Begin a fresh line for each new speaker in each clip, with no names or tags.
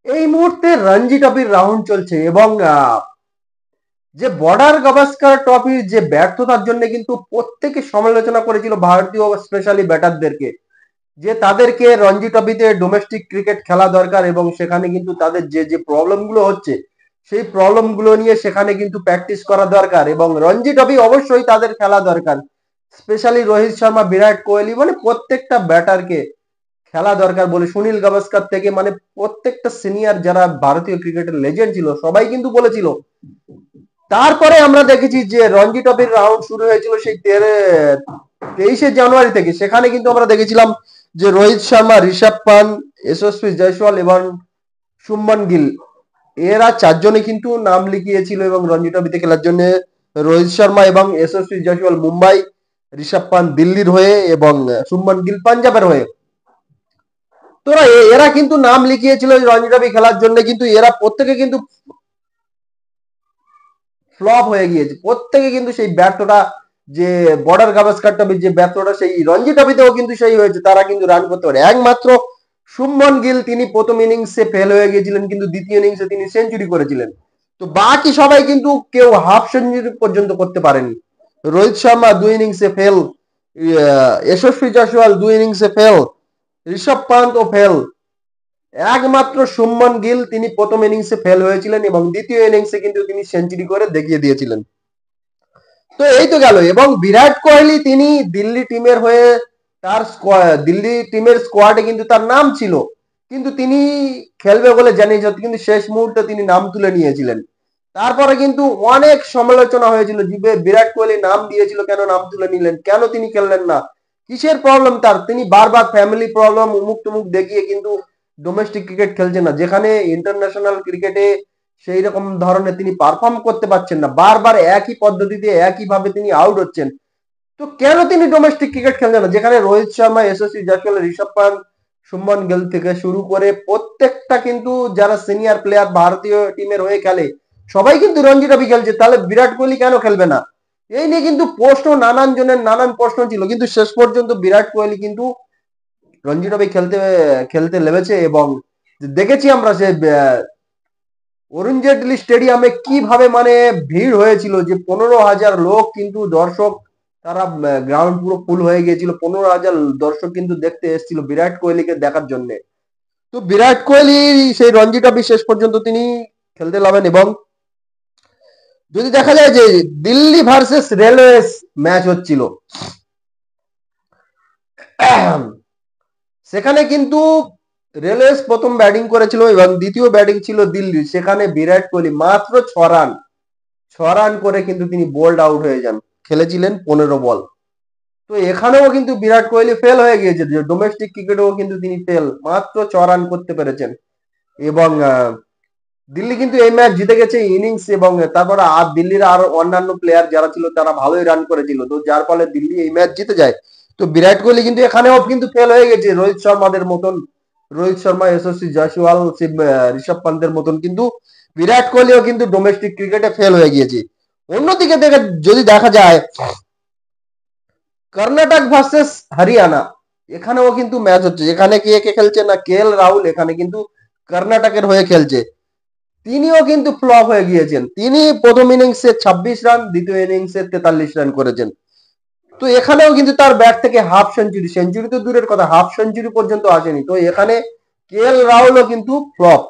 এই মুহূর্তে রঞ্জি ট্রফির রাউন্ড চলছে এবং যে বর্ডার গাভাস্কার ট্রফির যে ব্যর্থতার জন্য কিন্তু প্রত্যেকে সমালোচনা করেছিল ভারতীয় স্পেশালি ব্যাটারদেরকে, যে তাদেরকে রঞ্জি ট্রফিতে ডোমেস্টিক ক্রিকেট খেলা দরকার এবং সেখানে কিন্তু তাদের যে যে প্রবলেম গুলো হচ্ছে সেই প্রবলেম গুলো নিয়ে সেখানে কিন্তু প্র্যাকটিস করা দরকার এবং রঞ্জি ট্রফি অবশ্যই তাদের খেলা দরকার। স্পেশালি রোহিত শর্মা, বিরাট কোহলি, মানে প্রত্যেকটা ব্যাটারকে খেলা দরকার বলে সুনীল গাভাস্কার থেকে মানে প্রত্যেকটা সিনিয়র যারা ভারতীয় ক্রিকেটের লেজেন্ড ছিল সবাই কিন্তু বলেছিল। তারপরে আমরা দেখেছি যে রঞ্জি ট্রফির রাউন্ড শুরু হয়েছিল সেই 23শে জানুয়ারি থেকে, সেখানে কিন্তু আমরা দেখেছিলাম যে রোহিত শর্মা, ঋষভ পান্ট, যশস্বী জয়সওয়াল এবং শুভমন গিল এরা চারজনে কিন্তু নাম লিখিয়েছিল এবং রঞ্জি ট্রফিতে খেলার জন্য। রোহিত শর্মা এবং যশস্বী জয়সওয়াল মুম্বাই, ঋষভ পান্ট দিল্লির হয়ে এবং শুভমন গিল পাঞ্জাবের হয়ে। তোরা এরা কিন্তু নাম লিখিয়েছিল রঞ্জি ট্রফি খেলার জন্য, কিন্তু এরা প্রত্যেকে কিন্তু ফ্লপ হয়ে গিয়েছে। প্রত্যেকে কিন্তু সেই ব্যর্থটা, যে বর্ডার গাভাস্কার ট্রফির যে ব্যর্থটা সেই রঞ্জি ট্রফিতেও কিন্তু সেই হয়েছে, তারা কিন্তু রান করতে পারে। একমাত্র শুভমন গিল তিনি প্রথম ইনিংসে ফেল হয়ে গিয়েছিলেন, কিন্তু দ্বিতীয় ইনিংসে তিনি সেঞ্চুরি করেছিলেন। তো বাকি সবাই কিন্তু কেউ হাফ সেঞ্চুরি পর্যন্ত করতে পারেনি। রোহিত শর্মা 2 ইনিংসে ফেল, যশস্বী জয়সওয়াল 2 ইনিংসে ফেল, ঋষভ পান্ত ও ফেল। একমাত্র শুভমন গিল তিনি প্রথম ইনিংসে ফেল হয়েছিলেন এবং দ্বিতীয় ইনিংসে কিন্তু তিনি সেঞ্চুরি করে দেখিয়ে দিয়েছিলেন। তো এই তো গেল। এবং বিরাট কোহলি তিনি দিল্লি টিমের হয়ে তার দিল্লি টিমের স্কোয়াডে কিন্তু তার নাম ছিল, কিন্তু তিনি খেলবে বলে জানিয়েছিল, কিন্তু শেষ মুহূর্তে তিনি নাম তুলে নিয়েছিলেন। তারপরে কিন্তু অনেক সমালোচনা হয়েছিল যে বিরাট কোহলি নাম দিয়েছিল কেন নাম তুলে নিলেন, কেন তিনি খেললেন না, কিসের প্রবলেম তার। তিনি বারবার ফ্যামিলি প্রবলেম উমুক টুমুক দেখিয়ে কিন্তু ডোমেস্টিক ক্রিকেট খেলছেন না, যেখানে ইন্টারন্যাশনাল ক্রিকেটে সেই রকম ধরনের তিনি পারফর্ম করতে পারছেন না, বারবার একই পদ্ধতিতে একইভাবে তিনি আউট হচ্ছেন। তো কেন তিনি ডোমেস্টিক ক্রিকেট খেলছেন না, যেখানে রোহিত শর্মা, যশস্বী জয়সওয়াল, ঋষভ পান্ট, শুভমন গিল থেকে শুরু করে প্রত্যেকটা কিন্তু যারা সিনিয়র প্লেয়ার ভারতীয় টিমের হয়ে খেলে সবাই কিন্তু রঞ্জি ট্রফি খেলছে, তাহলে বিরাট কোহলি কেন খেলবে না? এই নিয়ে কিন্তু প্রশ্ন, নানান জনের নানান প্রশ্ন ছিল, কিন্তু শেষ পর্যন্ত বিরাট কোহলি কিন্তু রঞ্জি ট্রফি খেলতে খেলতে লেগেছে। এবং দেখেছি আমরা যে অরুণ জেটলি স্টেডিয়ামে কিভাবে মানে ভিড় হয়েছিল, যে 15,000 লোক কিন্তু দর্শক, তারা গ্রাউন্ড পুরো ফুল হয়ে গিয়েছিল, 15,000 দর্শক কিন্তু দেখতে এসেছিল বিরাট কোহলিকে দেখার জন্য। তো বিরাট কোহলি সেই রঞ্জি ট্রফি শেষ পর্যন্ত তিনি খেলতে নামেন এবং যদি দেখা যায় যে দিল্লি ভার্সেস রেলওয়েস ম্যাচ হচ্ছিল, সেখানে কিন্তু রেলওয়েস প্রথম ব্যাটিং করেছিল এবং দ্বিতীয় ব্যাটিং ছিল দিল্লি। সেখানে বিরাট কোহলি মাত্র 6 রান করে কিন্তু তিনি বোল্ড আউট হয়ে যান। খেলেছিলেন 15 বল। তো এখানেও কিন্তু বিরাট কোহলি ফেল হয়ে গিয়েছে, যে ডোমেস্টিক ক্রিকেটেও কিন্তু তিনি ফেল, মাত্র 6 রান করতে পেরেছেন। এবং দিল্লি কিন্তু এই ম্যাচ জিতে গেছে ইনিংস, এবং তারপরে আর দিল্লির আর অন্যান্য প্লেয়ার যারা ছিল তারা ভালোই রান করেছিল, তো যার ফলে দিল্লি এই ম্যাচ জিতে যায়। তো বিরাট কোহলি কিন্তু এখানেও কিন্তু ফেল হয়ে গেছে রোহিত শর্মাদের মতন, রোহিত শর্মা, যশস্বী জয়সওয়াল, ঋষভ পান্তের মতন কিন্তু বিরাট কোহলিও কিন্তু ডোমেস্টিক ক্রিকেটে ফেল হয়ে গিয়েছে। অন্যদিকে যদি দেখা যায় কর্ণাটক ভার্সেস হরিয়ানা, এখানেও কিন্তু ম্যাচ হচ্ছে, এখানে কে কে খেলছে না, রাহুল এখানে কিন্তু কর্ণাটকের হয়ে খেলছে। তিনিও কিন্তু ফ্লপ হয়ে গিয়েছেন, তিনি প্রথম ইনিংসে 26 রান, দ্বিতীয় ইনিংসে 43 রান করেছেন। তো এখানেও কিন্তু তার ব্যাট থেকে হাফ সেঞ্চুরি, সেঞ্চুরি তো দূরের কথা, হাফ সেঞ্চুরি পর্যন্ত আসেনি। তো এখানে রাহুলও কিন্তু ফ্লপ।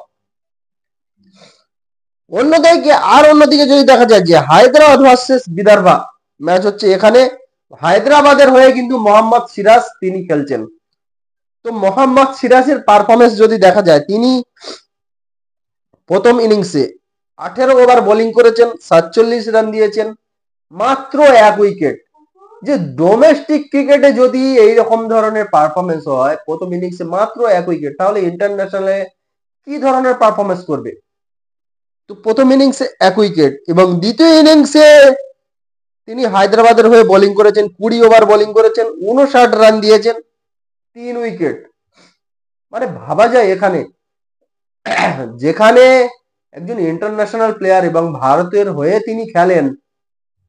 অন্যদিকে যদি দেখা যায় যে হায়দ্রাবাদ ভার্সেস বিদর্ভা ম্যাচ হচ্ছে, এখানে হায়দ্রাবাদের হয়ে কিন্তু মোহাম্মদ সিরাজ তিনি খেলছেন। তো মোহাম্মদ সিরাজের পারফরমেন্স যদি দেখা যায়, তিনি প্রথম ইনিংসে 18 ওভার বোলিং করেছেন, 47 রান দিয়েছেন, মাত্র 1 উইকেট। যে ডোমেস্টিক ক্রিকেটে যদি এইরকম ধরনের পারফরমেন্স হয়, প্রথম ইনিংসে মাত্র 1 উইকেট, তাহলে ইন্টারন্যাশনালে কি ধরনের পারফরমেন্স করবে? তো প্রথম ইনিংসে 1 উইকেট এবং দ্বিতীয় ইনিংসে তিনি হায়দ্রাবাদের হয়ে বোলিং করেছেন, 20 ওভার বোলিং করেছেন, 59 রান দিয়েছেন, 3 উইকেট। মানে ভাবা যায় এখানে, যেখানে একজন ইন্টারন্যাশনাল প্লেয়ার এবং ভারতের হয়ে তিনি খেলেন,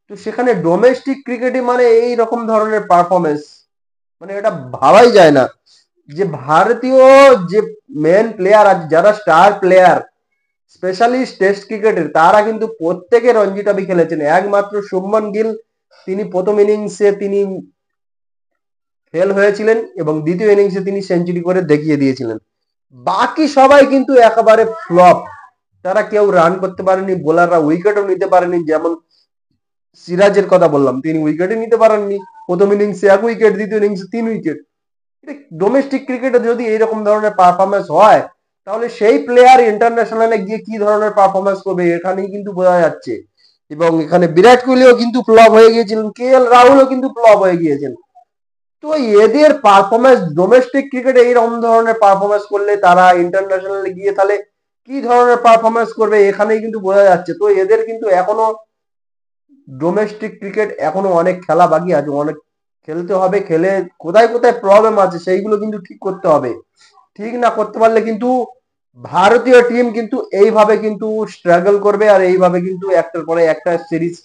তো সেখানে ডোমেস্টিক ক্রিকেটে মানে এই রকম ধরনের পারফরমেন্স, মানে এটা ভাবাই যায় না। যে ভারতীয় যে মেন প্লেয়ার আছে, যারা স্টার প্লেয়ার স্পেশালিস্ট টেস্ট ক্রিকেটের, তারা কিন্তু প্রত্যেকে রঞ্জি ট্রফি খেলেছেন। একমাত্র শুভমন গিল তিনি প্রথম ইনিংসে তিনি ফেল হয়েছিলেন এবং দ্বিতীয় ইনিংসে তিনি সেঞ্চুরি করে দেখিয়ে দিয়েছিলেন। বাকি সবাই কিন্তু একেবারে ফ্লপ, তারা কেউ রান করতে পারেনি, বোলাররা উইকেটও নিতে পারেনি। যেমন সিরাজের কথা বললাম, তিনি উইকেটই নিতে পারেননি, প্রথম ইনিংসে 1 উইকেট, দ্বিতীয় ইনিংসে 3 উইকেট। ডোমেস্টিক ক্রিকেটে যদি এইরকম ধরনের পারফরমেন্স হয়, তাহলে সেই প্লেয়ার ইন্টারন্যাশনালে গিয়ে কি ধরনের পারফরমেন্স করবে এখানেই কিন্তু বোঝা যাচ্ছে। এবং এখানে বিরাট কোহলিও কিন্তু ফ্লপ হয়ে গিয়েছিলেন, KL রাহুলও কিন্তু ফ্লপ হয়ে গিয়েছেন। তো এদের পারফরমেন্স ডোমেস্টিক ক্রিকেটে এইরকম ধরনের পারফরমেন্স করলে তারা ইন্টারন্যাশনালে গিয়ে তাহলে কি ধরনের পারফরমেন্স করবে এখানেই কিন্তু বোঝা যাচ্ছে। তো এদের কিন্তু এখনো ডোমেস্টিক ক্রিকেট এখনো অনেক খেলা বাকি আছে, অনেক খেলতে হবে। খেলে কোথায় কোথায় প্রবলেম আছে সেইগুলো কিন্তু ঠিক করতে হবে। ঠিক না করতে পারলে কিন্তু ভারতীয় টিম কিন্তু এইভাবে কিন্তু স্ট্রাগল করবে, আর এইভাবে কিন্তু একটার পরে একটা সিরিজ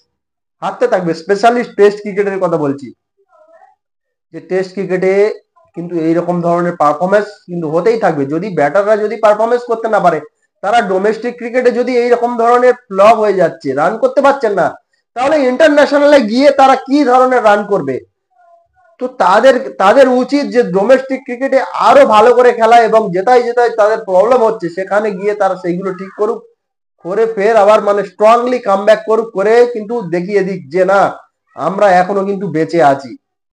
হারতে থাকবে। স্পেশালি টেস্ট ক্রিকেটের কথা বলছি, যে টেস্ট ক্রিকেটে কিন্তু এইরকম ধরনের পারফরমেন্স কিন্তু হতেই থাকবে। যদি ব্যাটাররা যদি পারফরমেন্স করতে না পারে, তারা ডোমেস্টিক ক্রিকেটে যদি এইরকম ধরনের ফ্লপ হয়ে যাচ্ছে, রান করতে পারছেন না, তাহলে ইন্টারন্যাশনালে গিয়ে তারা কি ধরনের রান করবে। তো তাদের তাদের উচিত যে ডোমেস্টিক ক্রিকেটে আরো ভালো করে খেলা, এবং যেটাই যেটাই তাদের প্রবলেম হচ্ছে সেখানে গিয়ে তারা সেইগুলো ঠিক করুক, করে ফের আবার মানে স্ট্রংলি কামব্যাক করুক, করে কিন্তু দেখিয়ে দিক যে না, আমরা এখনো কিন্তু বেঁচে আছি।